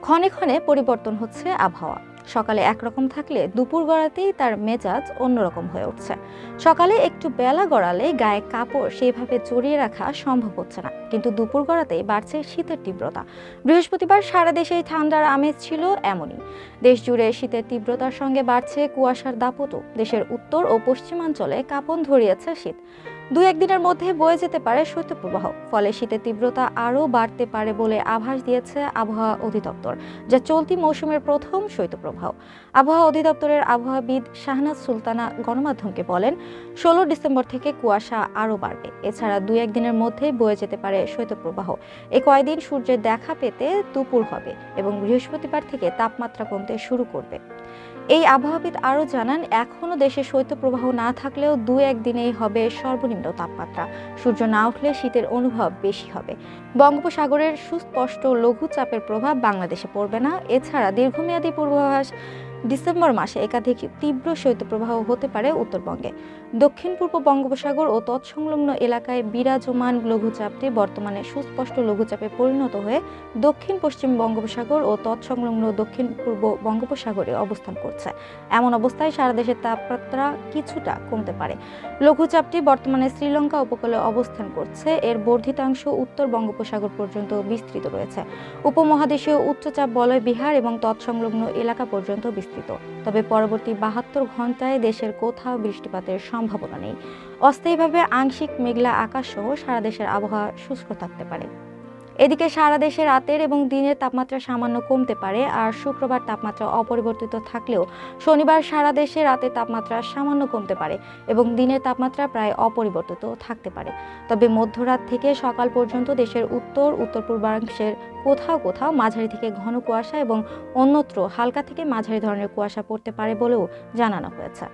ক্ষণে ক্ষণে পরিবর্তন হচ্ছে আবহাওয়া। সকালে একরকম থাকলে দুপুর গড়াতেই তার মেজাজ অন্যরকম হয়ে উঠছে। সকালে একটু বেলা গড়ালে গায়ে কাপড় সেইভাবে জড়িয়ে রাখা সম্ভব হচ্ছে না, কিন্তু দুপুর গড়াতেই বাড়ছে শীতের তীব্রতা। বৃহস্পতিবার সারা দেশেই ঠান্ডার আমেজ ছিল এমনই। দেশ জুড়ে শীতের তীব্রতার সঙ্গে বাড়ছে কুয়াশার দাপটও। দেশের উত্তর ও পশ্চিমাঞ্চলে কাঁপন ধরিয়েছে শীত। দু একদিনের মধ্যে বয়ে যেতে পারে শৈত্যপ্রবাহ, ফলে শীতের তীব্রতা আরও বাড়তে পারে বলে আভাস দিয়েছে আবহাওয়া অধিদপ্তর, যা চলতি মৌসুমের প্রথম শৈত্যপ্রবাহ। আবহাওয়া অধিদপ্তরের আবহাওয়াবিদ শাহনাজ সুলতানা গণমাধ্যমকে বলেন, 16 ডিসেম্বর থেকে কুয়াশা আরও বাড়বে। এছাড়া দু একদিনের মধ্যেই বয়ে যেতে পারে শৈত্যপ্রবাহ। এ কয়দিন সূর্যের দেখা পেতে দুপুর হবে এবং বৃহস্পতিবার থেকে তাপমাত্রা কমতে শুরু করবে। এই আবহাওয়াবিদ আরও জানান, এখনও দেশে শৈত্যপ্রবাহ না থাকলেও দু একদিনেই হবে সর্বনিম্ন তাপমাত্রা। সূর্য না উঠলে শীতের অনুভব বেশি হবে। বঙ্গোপসাগরের সুস্পষ্ট লঘুচাপের প্রভাব বাংলাদেশে পড়বে না। এছাড়া দীর্ঘমেয়াদী পূর্বাভাস, ডিসেম্বর মাসে একাধিক তীব্র শৈত্যপ্রবাহ হতে পারে উত্তরবঙ্গে। দক্ষিণ পূর্ব বঙ্গোপসাগর ও তৎসংলগ্ন এলাকায় বিরাজমান লঘুচাপটি বর্তমানে সুস্পষ্ট লঘুচাপে পরিণত হয়ে দক্ষিণ পশ্চিম বঙ্গোপসাগর ও তৎসংলগ্ন দক্ষিণ পূর্ব বঙ্গোপসাগরে অবস্থান করছে। এমন অবস্থায় সারা দেশের তাপমাত্রা কিছুটা কমতে পারে। লঘুচাপটি বর্তমানে শ্রীলঙ্কা উপকূলে অবস্থান করছে। এর বর্ধিতাংশ উত্তর বঙ্গোপসাগর পর্যন্ত বিস্তৃত রয়েছে। উপমহাদেশীয় উচ্চচাপ বলয় বিহার এবং তৎসংলগ্ন এলাকা পর্যন্ত বিস্তৃত। তবে পরবর্তী 72 ঘন্টায় দেশের কোথাও বৃষ্টিপাতের সম্ভাবনা নেই। অস্থায়ীভাবে আংশিক মেঘলা আকাশ সহ সারা দেশের আবহাওয়া শুষ্ক থাকতে পারে। এদিকে সারা দেশে রাতের এবং দিনের তাপমাত্রা সামান্য কমতে পারে। আর শুক্রবার তাপমাত্রা অপরিবর্তিত থাকলেও শনিবার সারা দেশে রাতের তাপমাত্রা সামান্য কমতে পারে এবং দিনের তাপমাত্রা প্রায় অপরিবর্তিত থাকতে পারে। তবে মধ্যরাত থেকে সকাল পর্যন্ত দেশের উত্তর পূর্বাংশের কোথাও কোথাও মাঝারি থেকে ঘন কুয়াশা এবং অন্যত্র হালকা থেকে মাঝারি ধরনের কুয়াশা পড়তে পারে বলেও জানানো হয়েছে।